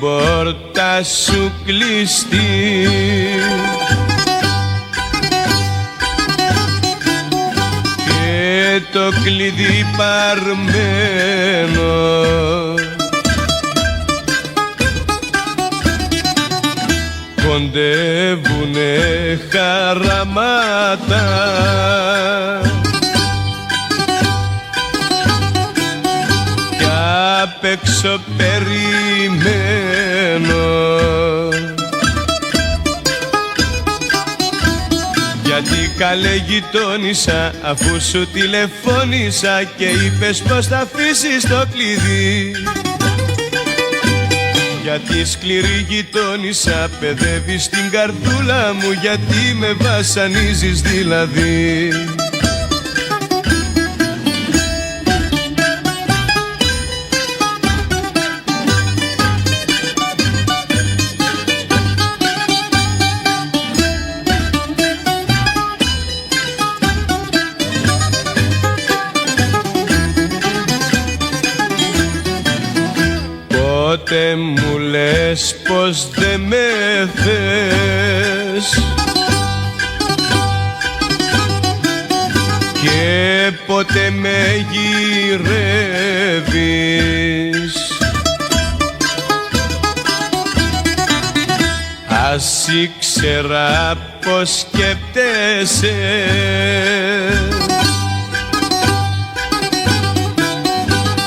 πόρτα σου κλειστή. Και το κλειδί παρμένο κοντεύουνε χαραμάτα κι απ' έξω περιμένω γιατί καλέ γειτόνισσα αφού σου τηλεφώνησα και είπες πως θα αφήσεις το κλειδί. Γιατί σκληρή γειτόνισσα παιδεύεις την καρδούλα μου, γιατί με βασανίζεις δηλαδή. Πότε μου λες πως δεν με θες και πότε με γυρεύεις, ας ήξερα πως σκέπτεσαι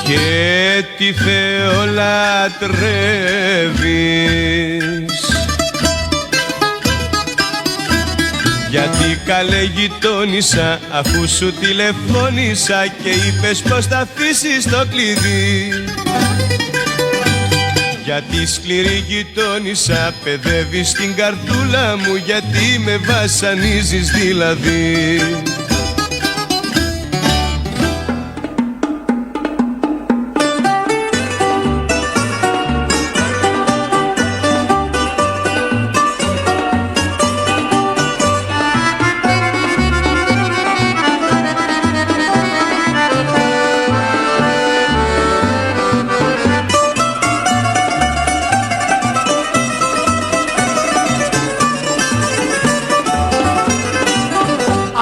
και τι Θεό λατρεύεις. Γιατί καλέ γειτόνισσα αφού σου τηλεφώνησα και είπες πως θα αφήσεις το κλειδί. Γιατί σκληρή γειτόνισσα παιδεύεις την καρδούλα μου, γιατί με βασανίζεις δηλαδή.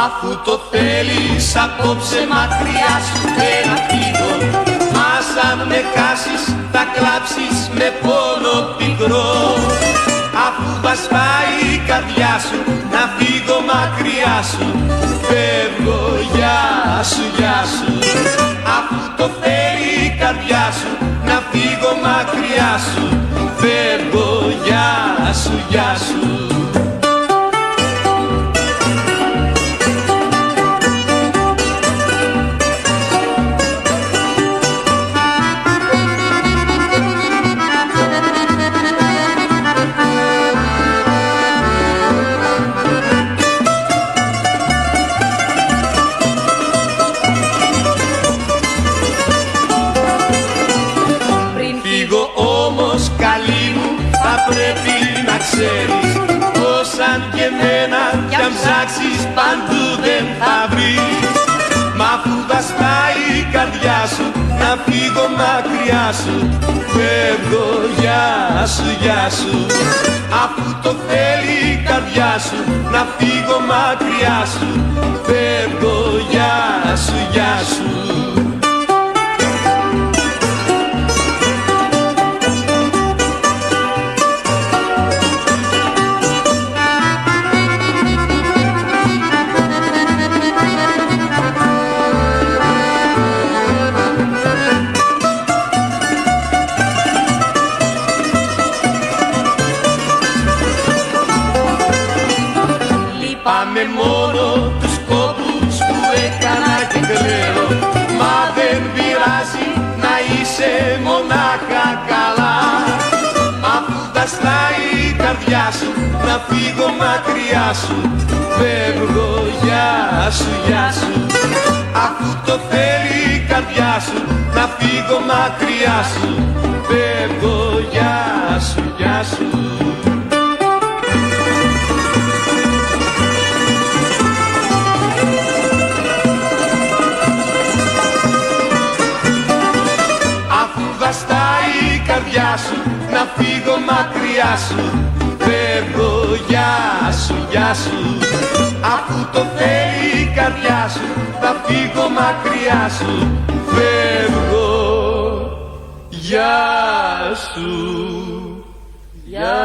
Αφού το θέλεις απόψε μακριά σου να φύγω, μας αν με χάσεις θα κλάψεις με πόνο πικρό. Αφού βασπάει η καρδιά σου να φύγω μακριά σου, φεύγω γεια σου, γεια σου. Αφού το θέλει η καρδιά σου να φύγω μακριά σου, φεύγω γεια σου, γεια σου. Όμως καλή μου θα πρέπει να ξέρεις πως αν και μένα κι αν ψάξεις παντού δεν θα βρεις. Μα αφού βαστάει η καρδιά σου να φύγω μακριά σου, φεύγω γεια σου, γεια σου. Αφού το θέλει η καρδιά σου να φύγω μακριά σου, φεύγω γεια σου, γεια σου. Πάμε μόνο τους κόπους που έκανα και κλαίω, μα δεν πειράζει να είσαι μονάχα καλά. Αφού βαστάει η καρδιά σου να φύγω μακριά σου, φεύγω γεια σου, γεια σου. Αφού το θέλει η καρδιά σου να φύγω μακριά σου, φεύγω γεια σου, γεια σου. Βαστάει η καρδιά σου να φύγω σου, φεύγω, γεια σου, γεια σου. Αφού το θέλει η καρδιά σου, θα φύγω μακριά σου, φεύγω, γεια σου, γεια.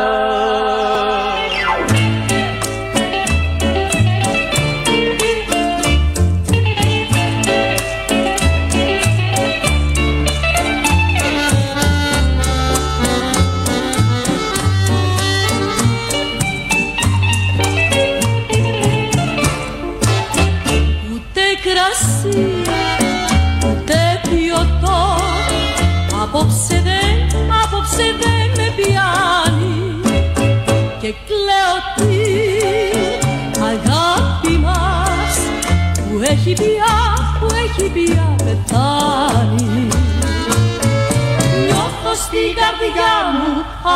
Απόψε δεν με πιάνει και κλαίω την αγάπη μας που έχει πια πεθάνει. Νιώθω στην καρδιά μου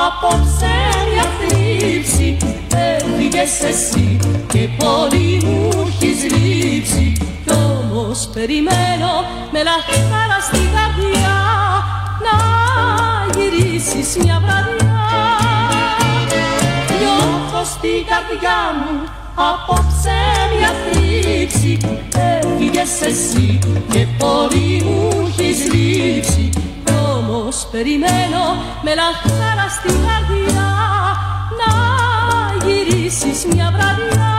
απόψε μια θλίψη, έφυγες εσύ και πολύ μου έχεις λείψει, κι όμως περιμένω με λαχτάρα στην καρδιά να γυρίσεις μια βραδιά. Νιώθω στην καρδιά μου απόψε μια θλίψη, έφυγες εσύ και πολύ μου έχεις λείψει, κι όμως περιμένω με λαχτάρα στην καρδιά να γυρίσεις μια βραδιά.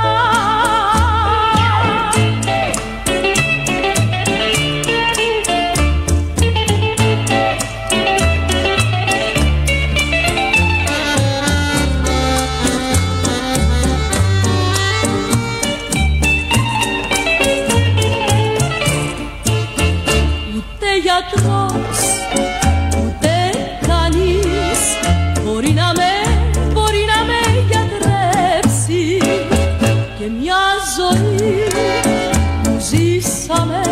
Ούτε κανείς μπορεί να με γιατρέψει, και μια ζωή που ζήσαμε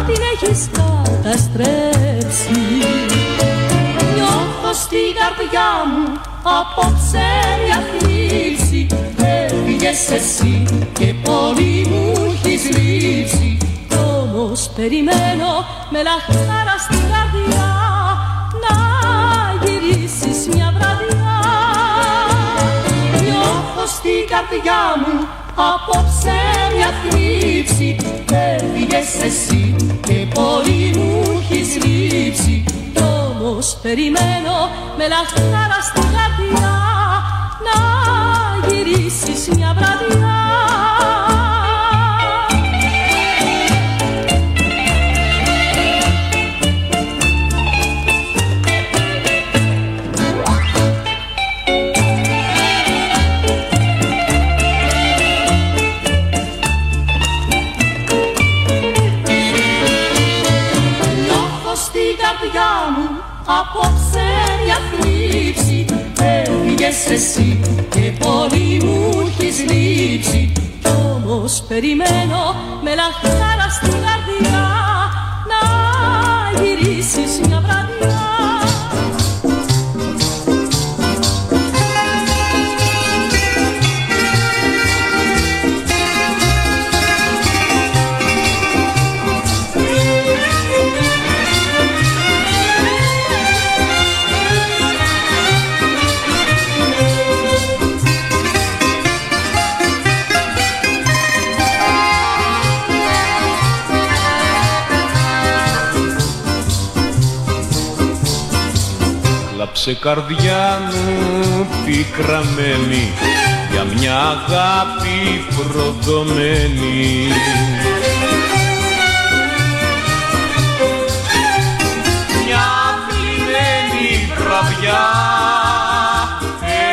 την έχεις καταστρέψει. Νιώθω στην καρδιά μου απόψε μια θλίψη, έφυγες εσύ και πολύ μου έχεις λείψει, όμως περιμένω με λαχτάρα στην καρδιά να γυρίσεις μια βραδιά. Νιώθω στην καρδιά μου απόψε μια θλίψη, έφυγες εσύ και πολύ μου έχεις λείψει, κι όμως περιμένω με λαχτάρα στην καρδιά να γυρίσεις μια βραδιά. Απόψε μια θλίψη, έφυγες εσύ και πολύ μου έχεις λείψει, κι όμως περιμένω με λαχτάρα στην καρδιά να γυρίσεις μια βραδιά. Σε καρδιά μου πικραμένη για μια αγάπη προδομένη, μια πλημμένη βραδιά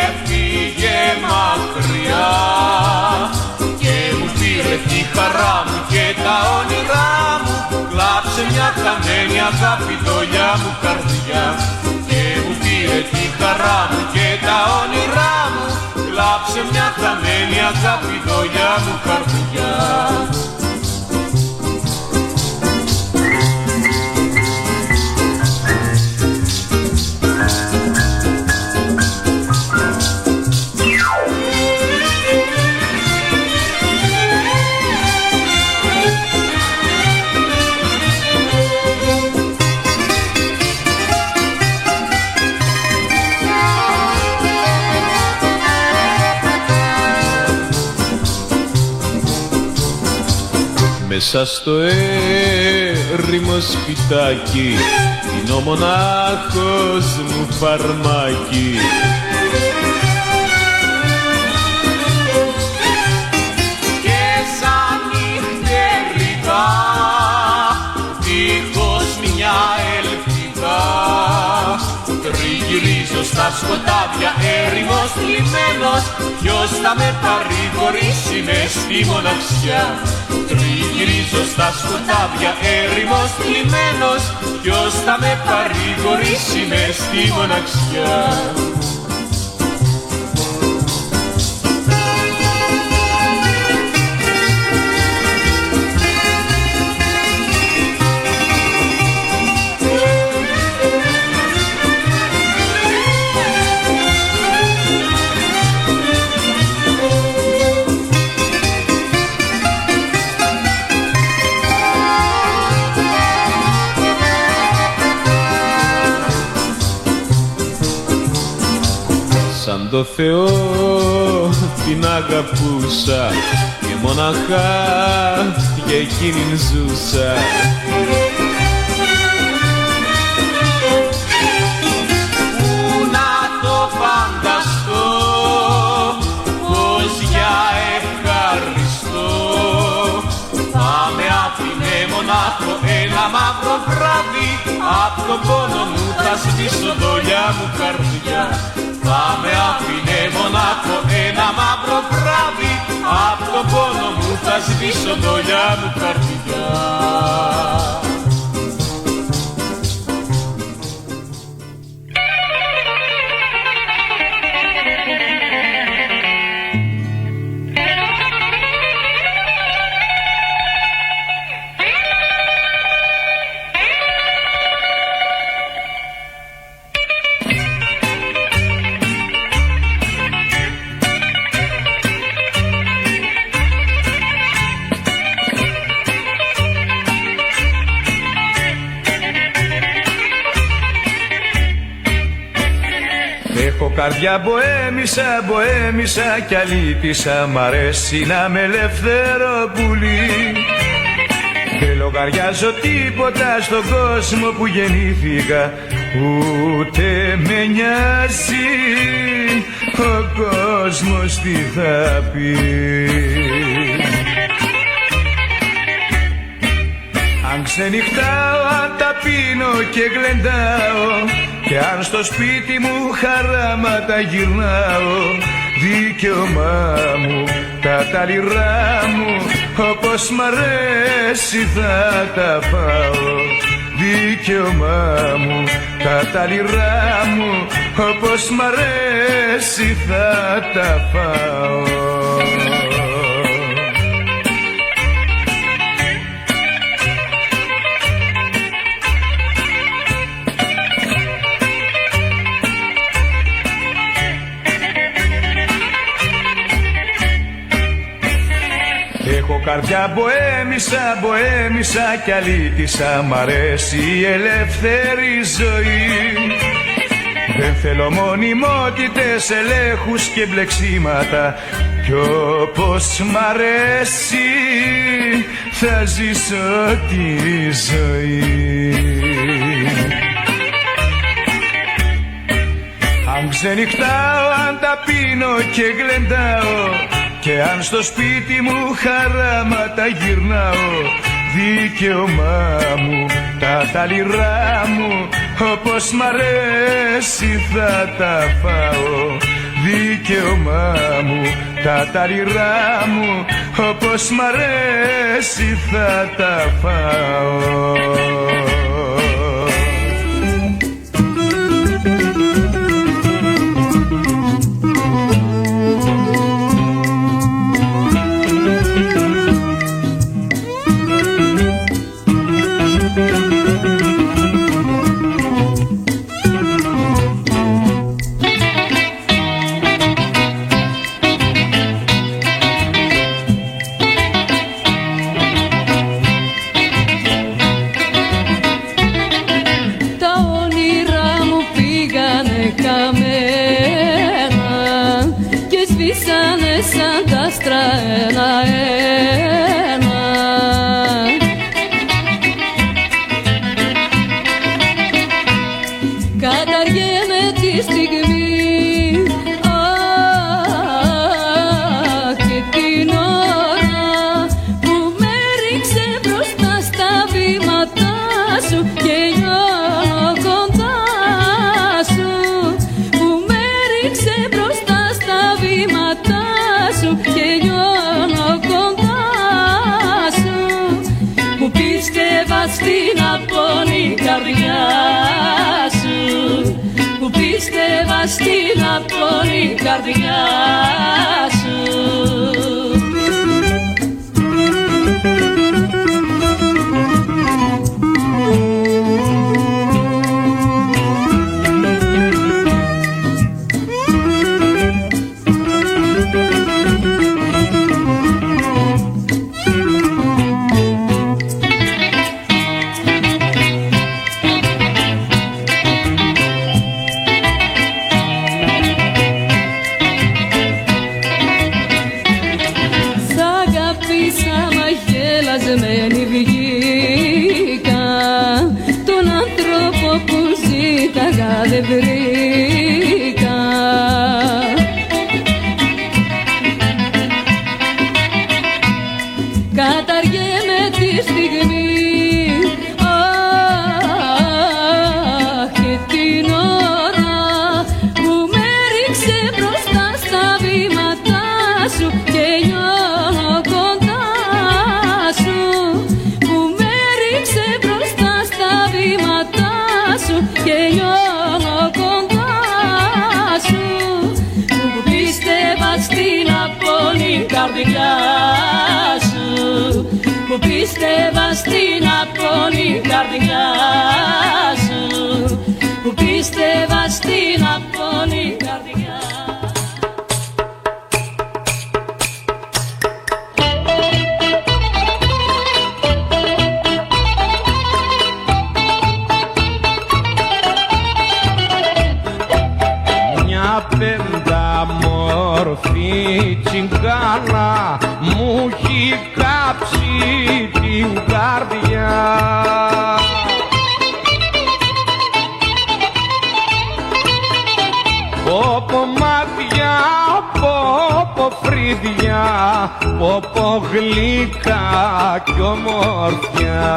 έφυγε μακριά και μου πήρε τη χαρά μου και τα όνειρά μου, κλάψε μια χαμένη αγάπη δολιά μου καρδιά. Τη χαρά μου και τα όνειρά μου, κλάψε μια χαμένη αγάπη δολιά μου καρδιά. Μέσα στο έρημο σπιτάκι είναι ο μονάχος μου φαρμάκι. Και σαν νυχτερικά δίχως μια ελπίδα τριγυρίζω στα σκοτάδια έρημος θλιμμένος. Ποιος θα με παρηγορήσει μες στη μοναξιά? Τριγυρίζω στα σκοτάδια έρημος θλιμμένος. Ποιος θα με παρηγορήσει μες στη μοναξιά? Σαν το Θεό την αγαπούσα και μοναχά για εκείνην ζούσα. Πού να το φανταστώ, πως για ευχαριστώ θα με άφηνε μονάχο ένα μαύρο βράδυ. Απ' τον πόνο μου θα σβήσω δόλια μου καρδιά. Θα με άφηνε μονάχο ένα μαύρο βράδυ. Απ' τον πόνο μου θα σβήσω δόλια μου καρδιά. Έχω καρδιά μποέμισα, μποέμισα κι αλήτησα. Μ' αρέσει να με ελεύθερο πουλί. Δεν λογαριάζω τίποτα στον κόσμο που γεννήθηκα. Ούτε με νοιάζει ο κόσμος τι θα πει. Αν ξενυχτάω, αν ταπείνω και γλεντάω, και αν στο σπίτι μου χαράματα γυρνάω, δικαίωμά μου, τα λιρά μου, όπως μ' αρέσει θα τα πάω. Δικαίωμά μου, τα λιρά μου, όπως μ' αρέσει θα τα πάω. Έχω καρδιά μποέμισα, μποέμισα κι αλήτησα. Μ' αρέσει η ελεύθερη ζωή. Δεν θέλω μονιμότητες, ελέγχους και μπλεξίματα. Κι όπως μ' αρέσει θα ζήσω τη ζωή. Αν ξενυχτάω, αν ταπείνω και γλεντάω, και αν στο σπίτι μου χαράματα γυρνάω, δικαίωμά μου, τα λιρά μου, όπως μ' αρέσει θα τα φάω. Δικαίωμά μου, τα λιρά μου, όπως μ' αρέσει θα τα φάω. Σαν τα άστρα ένα-ένα. στην απόλυτη καρδιά σου. Γελασμένη βγήκα, τον άνθρωπο που ζήταγα δεν βρήκα. Καταργέμαι τη στιγμή, αχ, και την ώρα που με ρίξε μπροστά στα βήματά σου και νιώθω κοντά σου, που με ρίξε μπροστά στα βήματά σου και νιώθω κοντά σου, που πίστευα στην απόλυτη καρδιά σου, που πίστευα στην απόλυτη καρδιά σου, που πίστευα στην απόλυτη καρδιά. Πενταμόρφη τσιγκάνα μου έχει κάψει την καρδιά. Πόπο μάτια, πόπο φρύδια, πόπο γλυκά κι ομορφιά.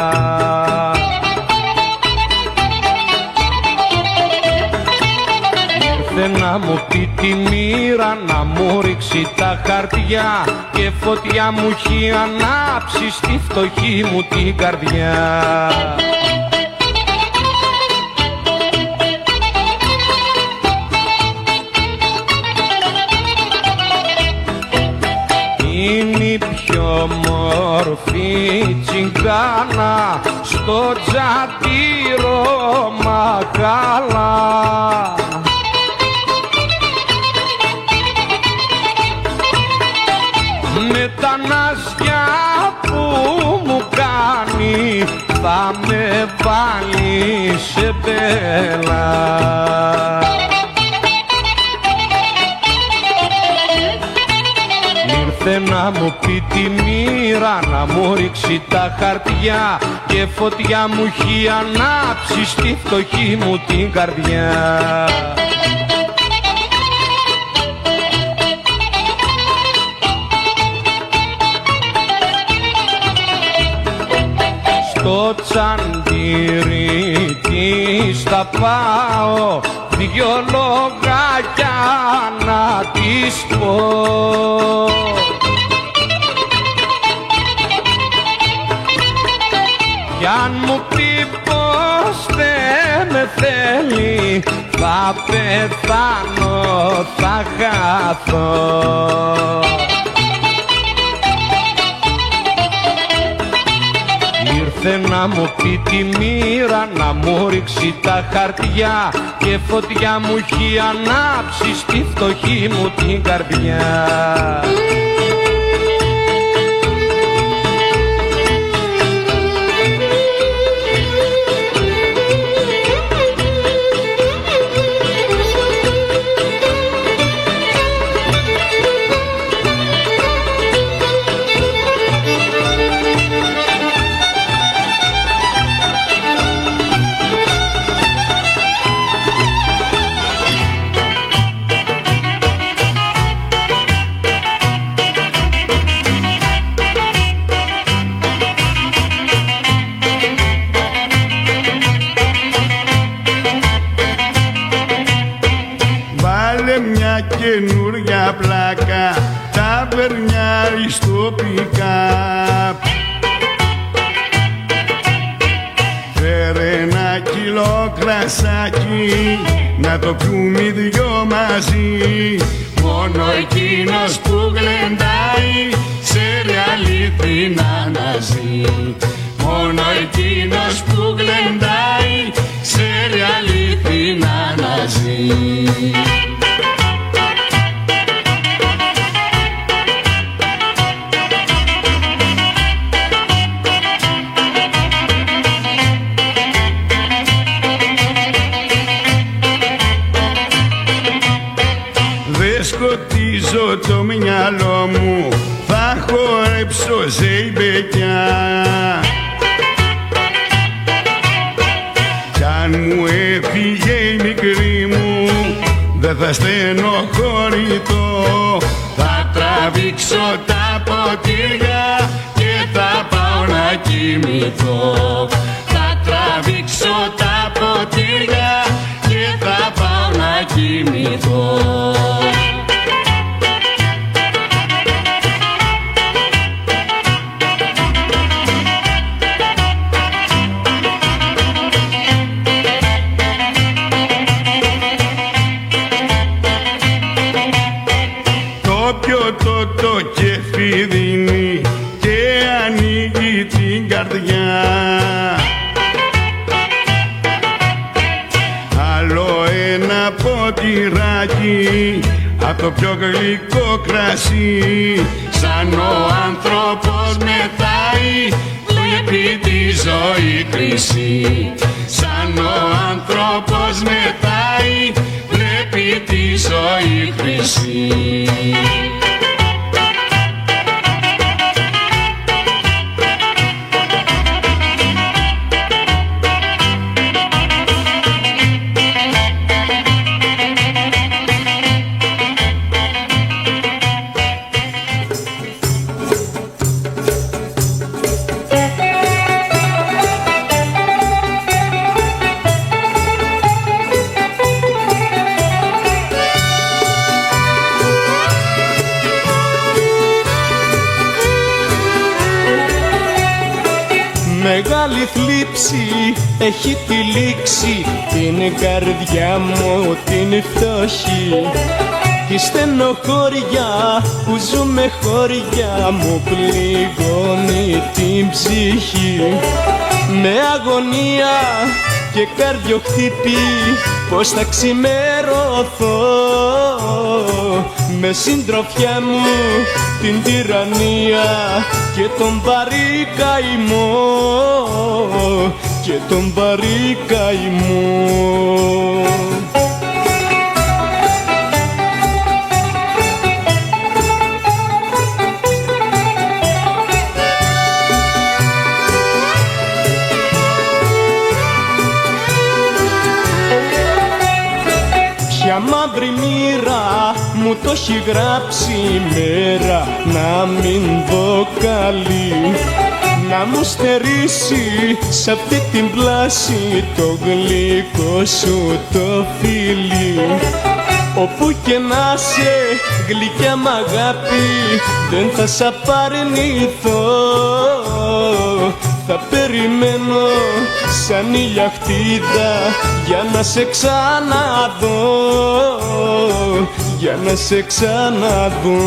Να μου πει τη μοίρα, να μου ρίξει τα χαρτιά και φωτιά μου έχει ανάψει στη φτωχή μου την καρδιά. Είναι η πιο μόρφη τσιγκάνα στο τζατήρο μαγάλα. Με τα ναζιά που μου κάνει θα με βάλει σε μπέλα. Ήρθε να μου πει τη μοίρα, να μου ρίξει τα χαρτιά και φωτιά μου έχει ανάψει στη φτωχή μου την καρδιά. Στο τσαντήρι της θα πάω, δυο λογάκια να της πω. Κι αν μου πει πως δεν με θέλει, θα πεθάνω, θα χαθώ. Ήρθε να μου πει τη μοίρα, να μου ρίξει τα χαρτιά και φωτιά μου έχει ανάψει στη φτωχή μου την καρδιά. Καινούρια πλάκα, ταβερνιάρι στο πικάπ. Φέρε ένα κιλό κρασάκι, να το πιούμε δυο μαζί. Μόνο εκείνος που γλεντάει ξέρει αληθινά να ζει. Μόνο εκείνος που γλεντάει ξέρει αληθινά να ζει. Σκοτίζω το μυαλό μου, θα χορέψω ζεϊμπεκιά. Κι αν μου έφυγε η μικρή μου, δεν θα στενοχωρηθώ. Θα τραβήξω τα ποτήρια και θα πάω να κοιμηθώ. Θα τραβήξω τα ποτήρια και θα πάω να κοιμηθώ. Το κέφι δίνει και ανοίγει την καρδιά. Άλλο ένα ποτηράκι απ' το πιο γλυκό κρασί. Σαν ο άνθρωπος μετάει, βλέπει τη ζωή χρυσή. Σαν ο άνθρωπος μετάει, βλέπει τη ζωή χρυσή. Μεγάλη θλίψη έχει τυλίξει την καρδιά μου την φτωχή. Η στενοχώρια που ζούμε χώρια μου πληγώνει την ψυχή. Με αγωνία και καρδιοχτύπη πως θα ξημερωθώ. Με συντροφιά μου την τυραννία και τον παρικαημό, και τον παρικαημό. Ποια μαύρη μοίρα μου το έχει γράψει μέρα να μην δω καλή. Να μου στερήσει σ' αυτή την πλάση το γλυκό σου το φιλί. Όπου και να σε γλυκιά μ' αγάπη δεν θα σ' απαρνηθώ. Θα περιμένω σαν ηλιαχτίδα για να σε ξαναδώ, για να σε ξαναδώ.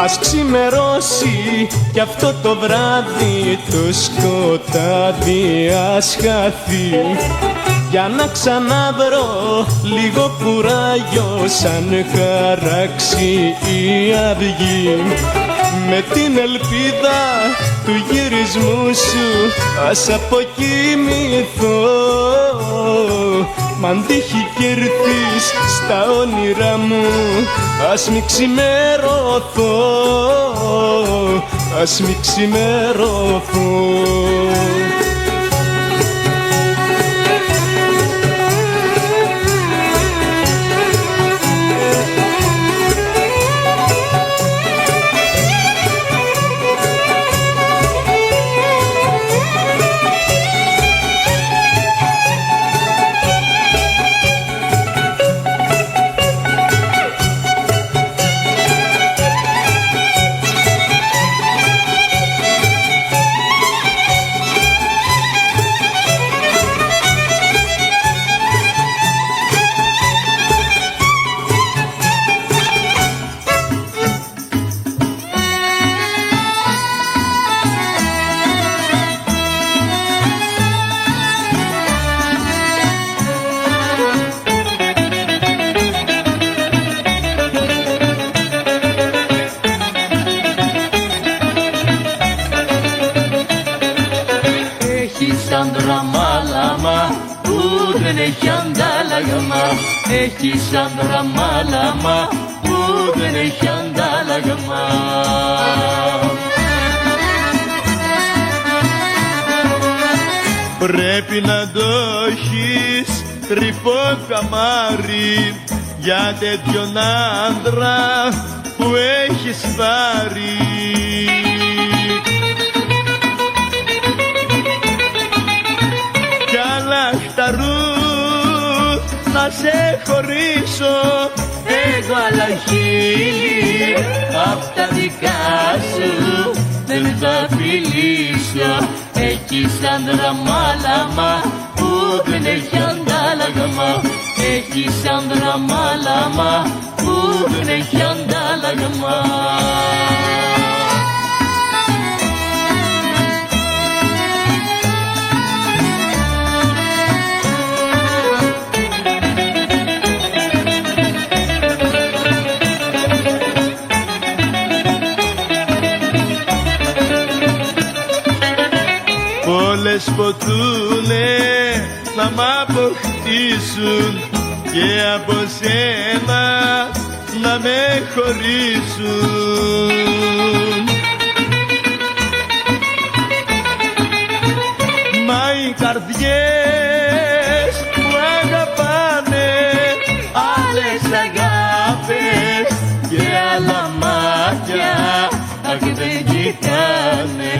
Ας ξημερώσει κι αυτό το βράδυ το σκοτάδι ας χαθεί, για να ξαναβρω λίγο κουράγιο σαν χαράξει η αυγή. Με την ελπίδα του γυρισμού σου ας αποκοιμηθώ. Μ' αν τύχει κι έρθεις στα όνειρά μου ας μη ξημερωθώ, ας μη ξημερωθώ. έχεις άντρα μάλαμα που δεν έχει αντάλλαγμα. Πρέπει να το έχεις τρυπό καμάρι για τέτοιον άντρα που έχεις πάρει. Κι αλαχταρού να σε χωρίσω, εγώ άλλα χείλη απ' τα δικά σου δεν θα φιλήσω. Έχεις άντρα μάλαμα που δεν έχει αντάλλαγμα. Έχεις άντρα μάλαμα που δεν έχει αντάλλαγμα. Όλες ποτούνε να μ' αποκτήσουν και από σένα να με χωρίσουν. Μα οι καρδιές που αγαπάνε Άλλες αγάπες και άλλα μάτια αχ δεν κοιτάνε.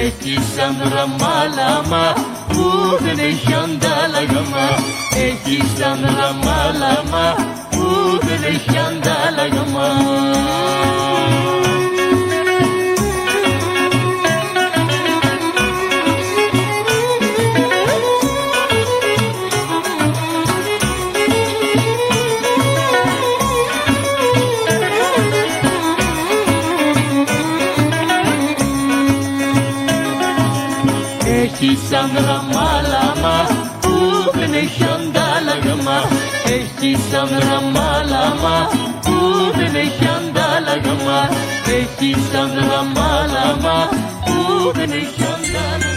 Έχεις άντρα μάλαμα που δεν έχει αντάλλαγμα. Έχεις άντρα μάλαμα που δεν έχει αντάλλαγμα. Έχεις άντρα μάλαμα που δεν έχει αντάλλαγμα. Έχεις άντρα μάλαμα που δεν έχει αντάλλαγμα. Έχεις άντρα μάλαμα που δεν έχει αντάλλαγμα.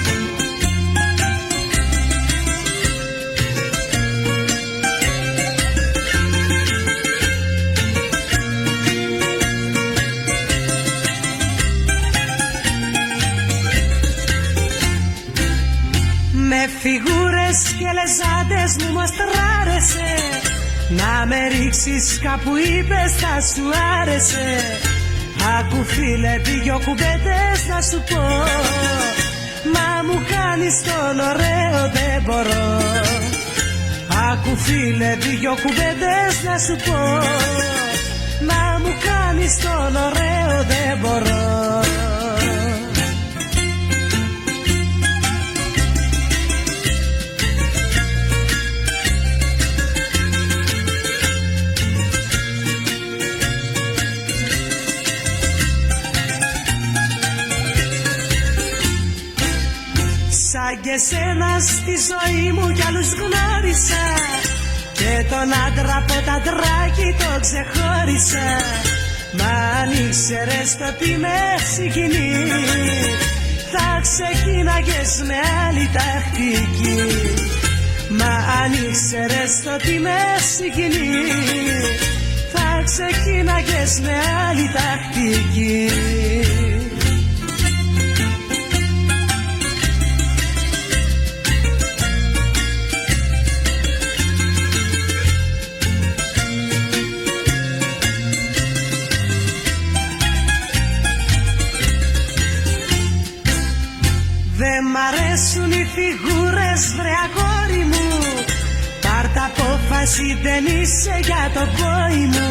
Με φιγούρες και λεζάντες μου μαστράρεσαι, να με ρίξεις κάπου είπες θα σου άρεσε. Άκου φίλε δυο κουβέντες να σου πω, μα μου κάνεις τον ωραίο δεν μπορώ. Άκου φίλε δυο κουβέντες να σου πω, μα μου κάνεις τον ωραίο δεν μπορώ. Σαν και σένα στη ζωή μου κι άλλους γνώρισα, και τον άντρα από τα ντράκι το ξεχώρισα. Μα αν ήξερες το τι με συγκινεί, θα ξεκίναγες με άλλη τακτική. Μα αν ήξερες το τι με συγκινεί, θα ξεκίναγες με άλλη τακτική. Δεν μ' αρέσουν οι φιγούρες βρε αγόρι μου, πάρ' τα απόφαση δεν είσαι για το πόη μου.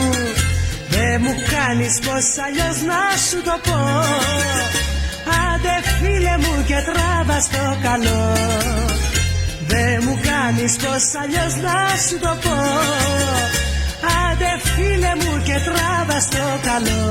Δε μου κάνεις πως αλλιώς να σου το πω, άντε φίλε μου και τράβα στο καλό. Δε μου κάνεις πως αλλιώς να σου το πω, άντε φίλε μου και τράβα στο καλό.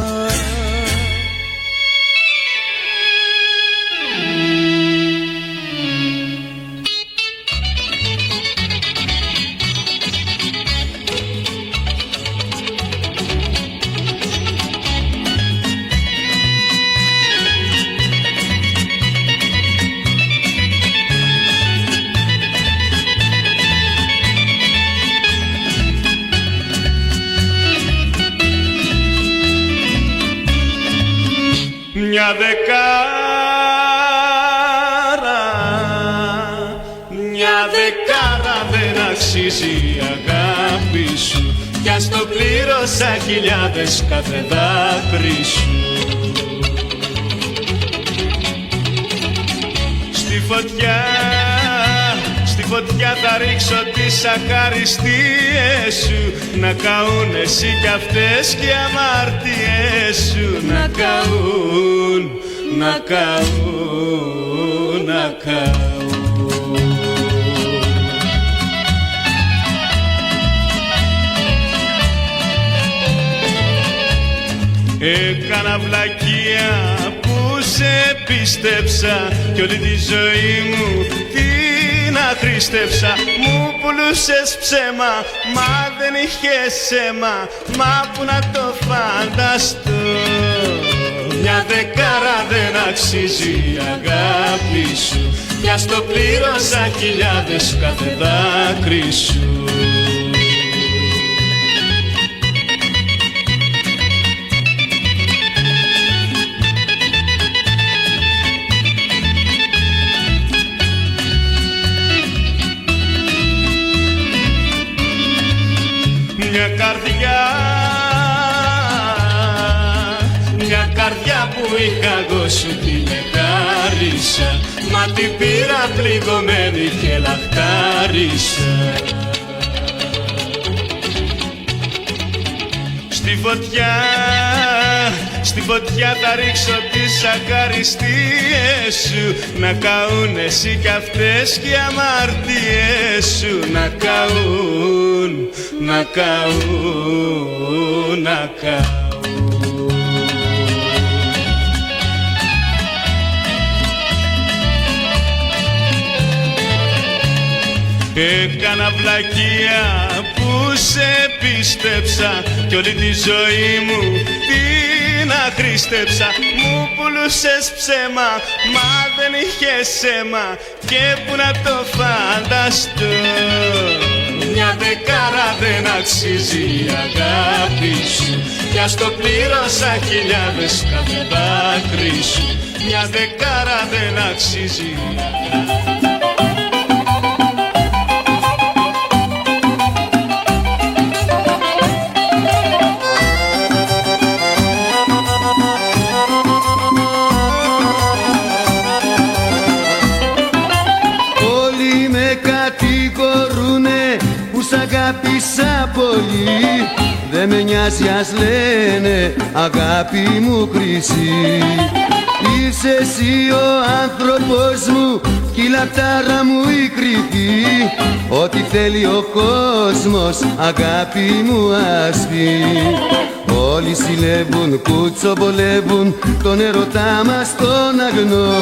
μια δεκάρα δεν αξίζει η αγάπη σου, κι ας το πλήρωσα χιλιάδες κάθε δάκρυ σου. Στη φωτιά θα ρίξω τις αχαριστίες σου, να καούν εσύ κι αυτές και οι αμαρτίες σου. Να καούν, να καούν, να καούν. Έκανα βλακεία που σε πίστεψα κι όλη τη ζωή μου την αχρήστεψα. Μου πουλούσες ψέμα, μα δεν είχες αίμα, μα που να το φανταστώ. Μια δεκάρα δεν αξίζει η αγάπη σου, κι ας το πλήρωσα χιλιάδες κάθε δάκρυ σου. Μια καρδιά που είχα εγώ σου την εχάρισα, μα την πήρα πληγωμένη και λαχτάρισα. Στη φωτιά θα ρίξω τις αχαριστίες σου, να καούν εσύ κι αυτές και οι αμαρτίες σου. Να καούν, να καούν, να καούν. Έκανα βλακεία που σε πίστεψα κι όλη τη ζωή μου την αχρήστεψα. Μου πουλούσες ψέμα, μα δεν είχες αίμα, και που να το φανταστώ. Μια δεκάρα δεν αξίζει η αγάπη σου, κι ας το πλήρωσα χιλιάδες κάθε δάκρυ σου. Μια δεκάρα δεν αξίζει η αγάπη. Αγάπησα πολύ, δεν με νοιάζει ας λένε αγάπη μου χρυσή. Είσαι εσύ ο άνθρωπος μου κι η λαχτάρα μου η κρυφή, ό,τι θέλει ο κόσμος αγάπη μου ας πει. Όλοι ζηλεύουν, κουτσομπολεύουν τον ερωτά μας τον αγνό.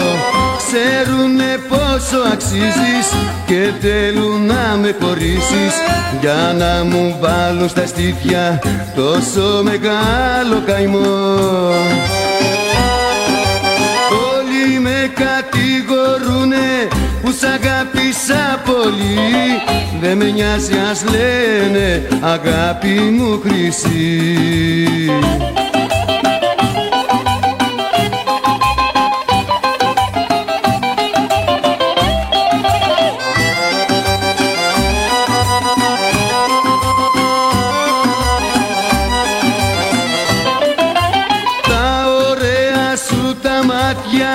Ξέρουνε πόσο αξίζεις και θέλουν να με χωρίσεις, για να μου βάλουν στα στήθια τόσο μεγάλο καημό. Όλοι με κατηγορούνε που σ' αγάπησα πολύ, δεν με νοιάζει ας λένε αγάπη μου χρυσή. Τα ωραία σου τα μάτια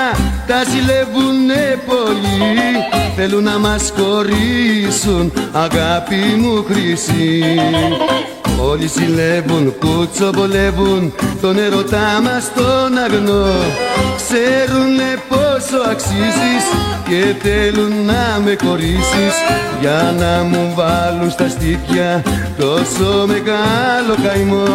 τα ζηλεύουνε πολύ, θέλουν να μας χωρίσουν αγάπη μου χρυσή. Όλοι ζηλεύουν, κουτσομπολεύουν τον ερωτά μας τον αγνό. Ξέρουνε πόσο αξίζεις και θέλουν να με χωρίσεις, για να μου βάλουν στα στήθια τόσο μεγάλο καημό.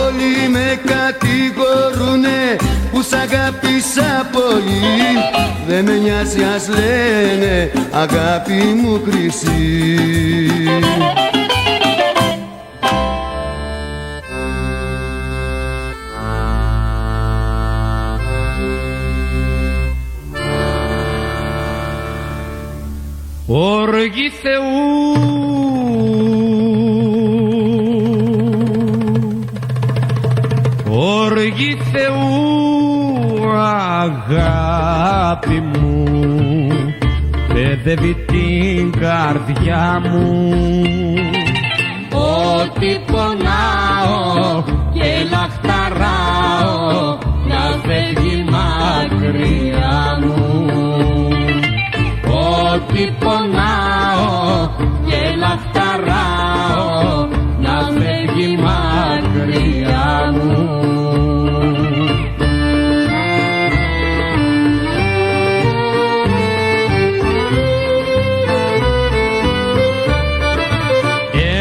Όλοι με κατηγορούνε που σ' αγάπησα πολύ, δεν με νοιάζει ας λένε αγάπη μου χρυσή. Οργή Θεού, αγάπη μου παιδεύει την καρδιά μου. Ότι πονάω και λαχταράω να φεύγει μακριά μου. Ότι πονάω και λαχταράω να φεύγει μακριά μου.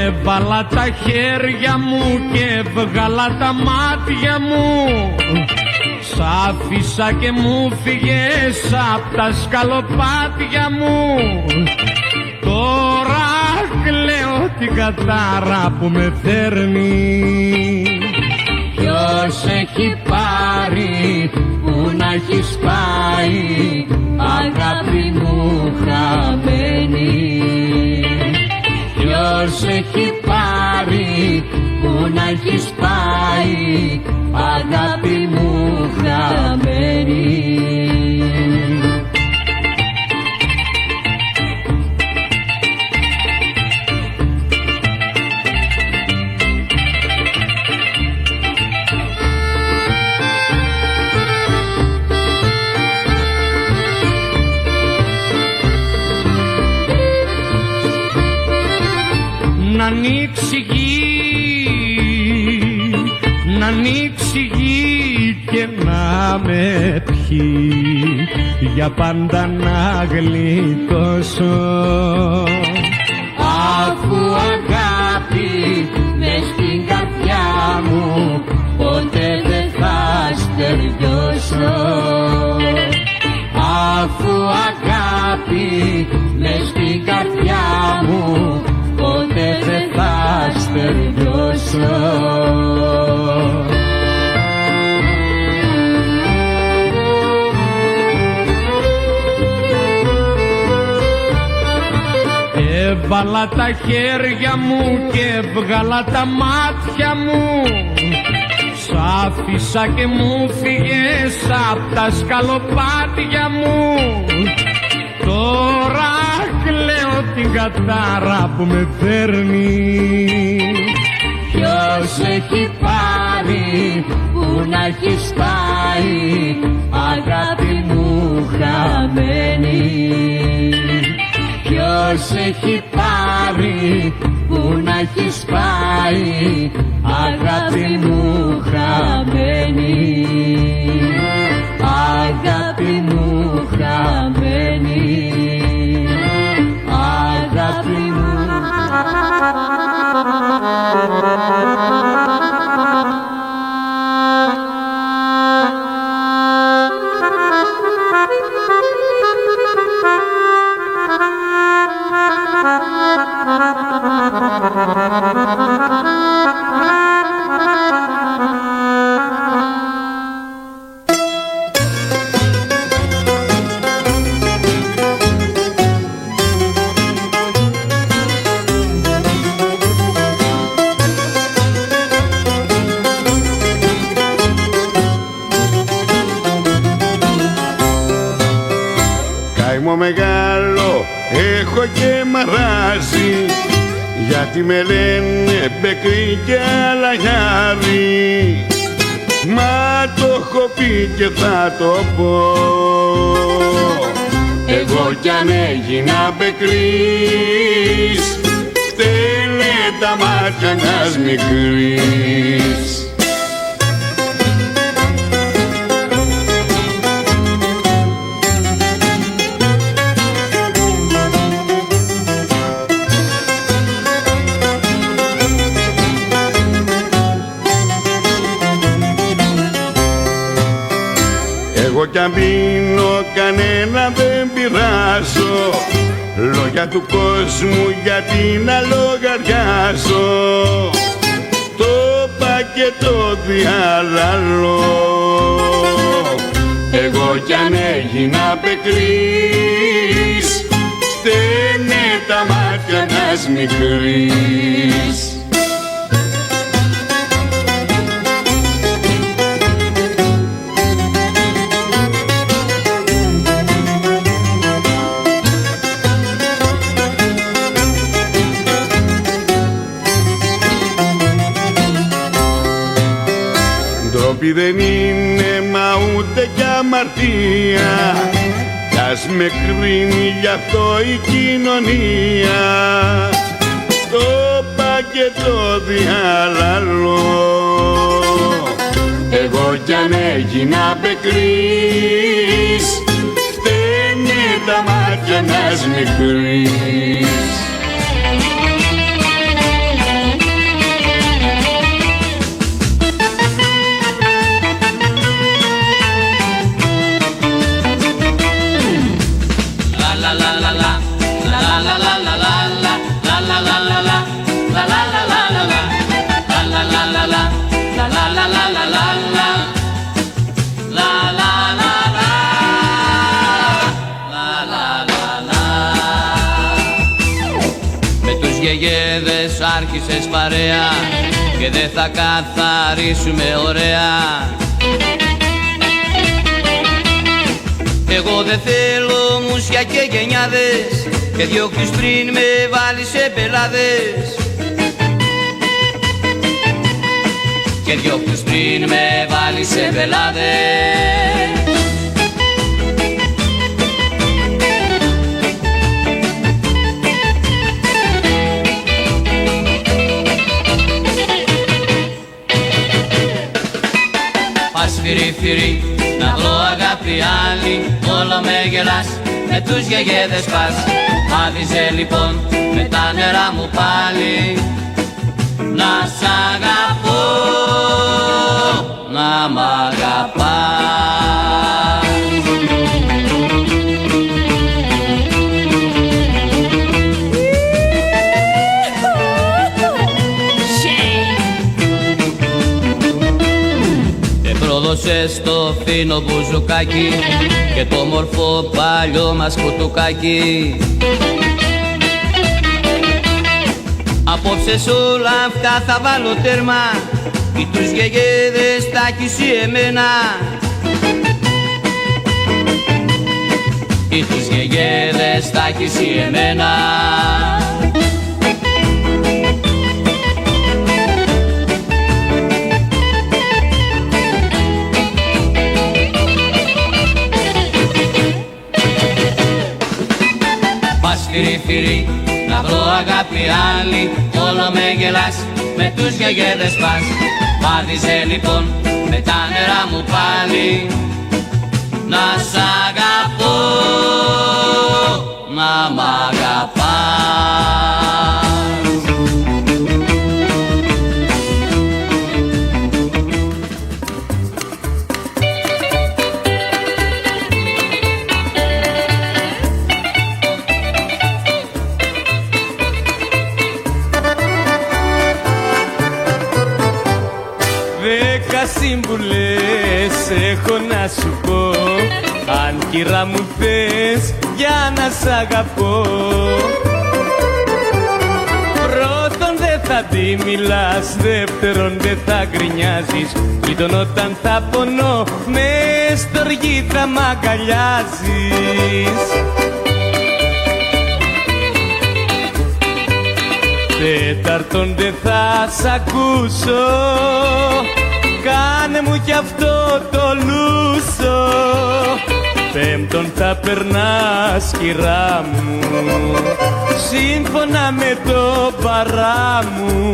Έβαλα τα χέρια μου και έβγαλα τα μάτια μου, σ' άφησα και μου φύγες απ' τα σκαλοπάτια μου. Τώρα κλαίω την κατάρα που με φέρνει. Ποιος έχει πάρει που να έχεις πάει, αγάπη μου χαμένη. Ποιος έχει πάρει που να έχεις πάει, αγάπη μου χαμένη. Να ανοίξει γη και να με πιει, για πάντα να γλιτώσω. Αφού αγάπη μες στην καρδιά μου ποτέ δεν θα στεριώσω. Αφού αγάπη μες στην καρδιά μου ποτέ δεν θα στεριώσω. Έβαλα τα χέρια μου και έβγαλα τα μάτια μου, σ' άφησα και μου φύγες απ' τα σκαλοπάτια μου. Τώρα κλαίω την κατάρα που με φέρνει. Ποιος έχει πάρει που να έχεις πάει, αγάπη μου χαμένη. Ποιος έχει πάρει που να έχεις πάει, αγάπη μου χαμένη. Αγάπη μου χαμένη. Αγάπη μου. Καημό μεγάλο έχω και μαράζει, γιατί με λένε μπεκρή και αλαγιάρι. Μα το έχω πει και θα το πω, εγώ κι αν έγινα μπεκρής, φταίνε τα μάτια μιας μικρής. Εγώ κι αν πίνω κανένα δεν πειράζω, λόγια του κόσμου γιατί να λογαριάζω. Το είπα και το διαλαλώ, εγώ κι αν έγινα μπεκρής, φταίνε τα μάτια μιας μικρής. ντροπή δεν είναι μα ούτε κι αμαρτία, κι ας με κρίνει γι' αυτό η κοινωνία. Το πακέτο διαλαλώ, εγώ κι αν έγινα μπεκρής, φταίνε τα μάτια μιας μικρής. Γεγέδες άρχισες παρέα και δεν θα καθαρίσουμε ωραία. Εγώ δεν θέλω μουσια και γενιάδες και διώχνεις πριν με βάλεις σε πελάδες, και διώχνεις πριν με βάλεις σε πελάδες. Φυρί, να βρω αγάπη άλλη, όλο με γελάς, με τους γεγέδες πας. Άδειζε λοιπόν με τα νερά μου πάλι, να σ' αγαπώ, να μ' αγαπάς. Πρόδωσες το φίνο μπουζουκάκι και το μορφό παλιό μας κουτουκάκι. Απόψε σ' όλα αυτά θα βάλω τέρμα, ή τους γεγέδες τα έχεις εμένα, ή τους γεγέδες τα έχεις εμένα. Φυρί, να βρω αγάπη άλλη, όλο με γελάς, με τους γεγέδες πας. Βάδιζε λοιπόν με τα νερά μου πάλι, να σ' αγαπώ, να μ' αγαπάς. Σύμβουλες έχω να σου πω, αν κυρά μου θες για να σ' αγαπώ. Πρώτον δεν θα τη μιλάς, δεύτερον δεν θα γκρινιάζεις, τρίτον όταν θα πονώ με στοργή θα μ' αγκαλιάζεις. Τέταρτον δεν θα σ' ακούσω, κάνε μου κι αυτό το λούσο. Πέμπτον θα περνάς κυρά μου, σύμφωνα με το παρά μου.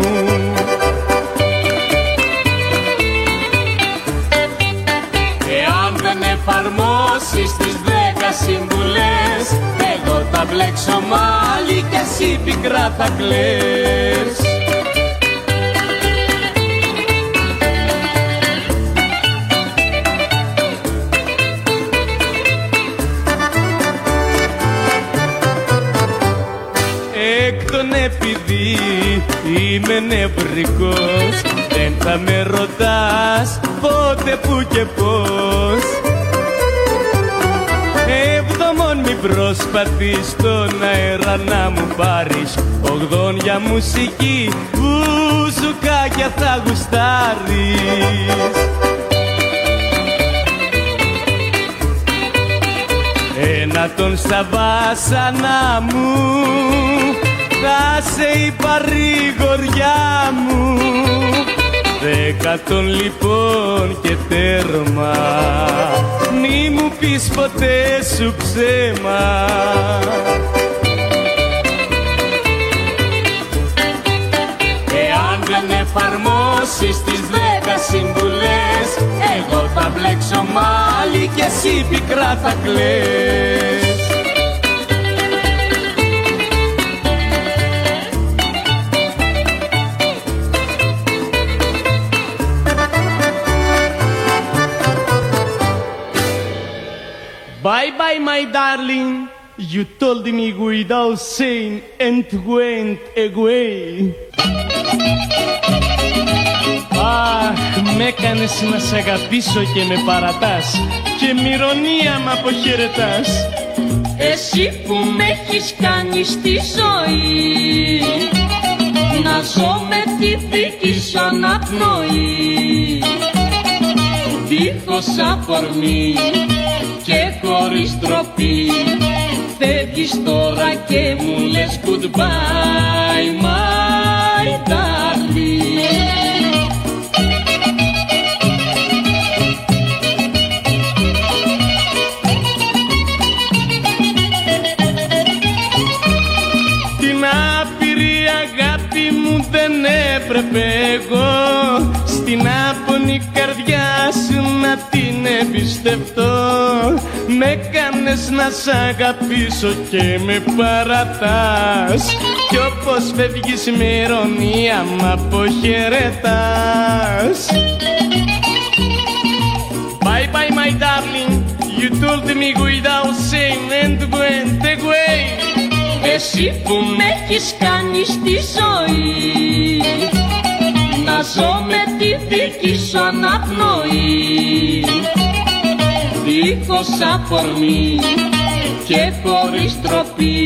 Εάν δεν εφαρμόσεις τις 10 συμβουλές, εγώ θα μπλέξω μάλι κι εσύ πικρά θα κλαις. Επειδή είμαι νευρικός, δεν θα με ρωτάς πότε, πού και πώς. Έβδομον μην προσπαθείς τον αέρα να μου πάρεις, ογδόν για μουσική μπουζουκάκια θα γουστάρεις. Ένατον στα βάσανα μου θα σε η παρηγοριά μου, 10 λοιπόν και τέρμα, μη μου πεις ποτέ σου ψέμα. Εάν δεν εφαρμόσεις τις 10 συμβουλές, εγώ θα μπλέξω μάλι και εσύ πικρά θα κλαις. Bye bye my darling, you told me without saying and went away. Αχ, μ' έκανες να σ' αγαπήσω και με παρατάς και με ηρωνία μ' αποχαιρετάς. Εσύ που μ' έχεις κάνει στη ζωή να ζω με τη δική σου αναπνοή, δίχως αφορμή και χωρίς ντροπή, φεύγεις τώρα και μου λες goodbye my darling. Την άπειρη αγάπη μου δεν έπρεπε εγώ στην άπονη καρδιά σου να την εμπιστευτώ. Με κάνες να σ' αγαπήσω και με παρατάς, κι όπως φεύγεις με ηρωνία μ' αποχαιρετάς. Bye bye my darling, you told me without saying and went away. Εσύ που μ' έχεις κάνει στη ζωή να ζω με τη δική σου αναπνοή, δίχως αφορμή και χωρίς ντροπή,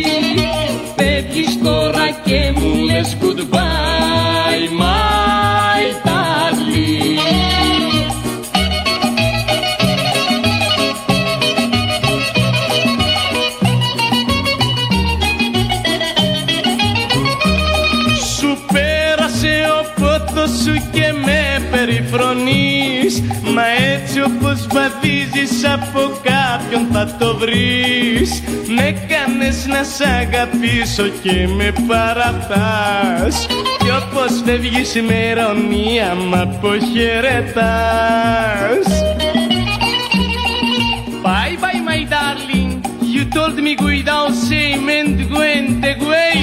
φεύγεις τώρα και μου λες goodbye my darling. Σου πέρασε ο πότος σου και με περιφρονείς, μα έτσι όπως βαδίζεις από κάποιον θα το βρεις. Με κάνες να σ' αγαπήσω και με παρατάς, κι όπως φεύγεις με ηρωνία μ' αποχαιρετάς. Bye bye my darling, you told me without saying and went away.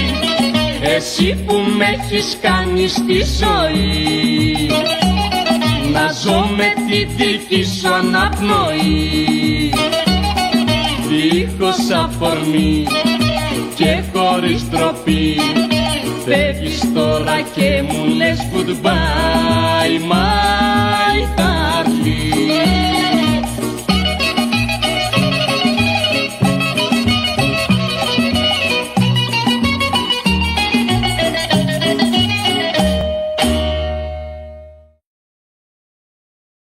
Εσύ που μ' έχεις κάνει στη ζωή να ζω με τη δική σου αναπνοή, δίχως αφορμή και χωρίς ντροπή, φεύγεις τώρα και μου λες goodbye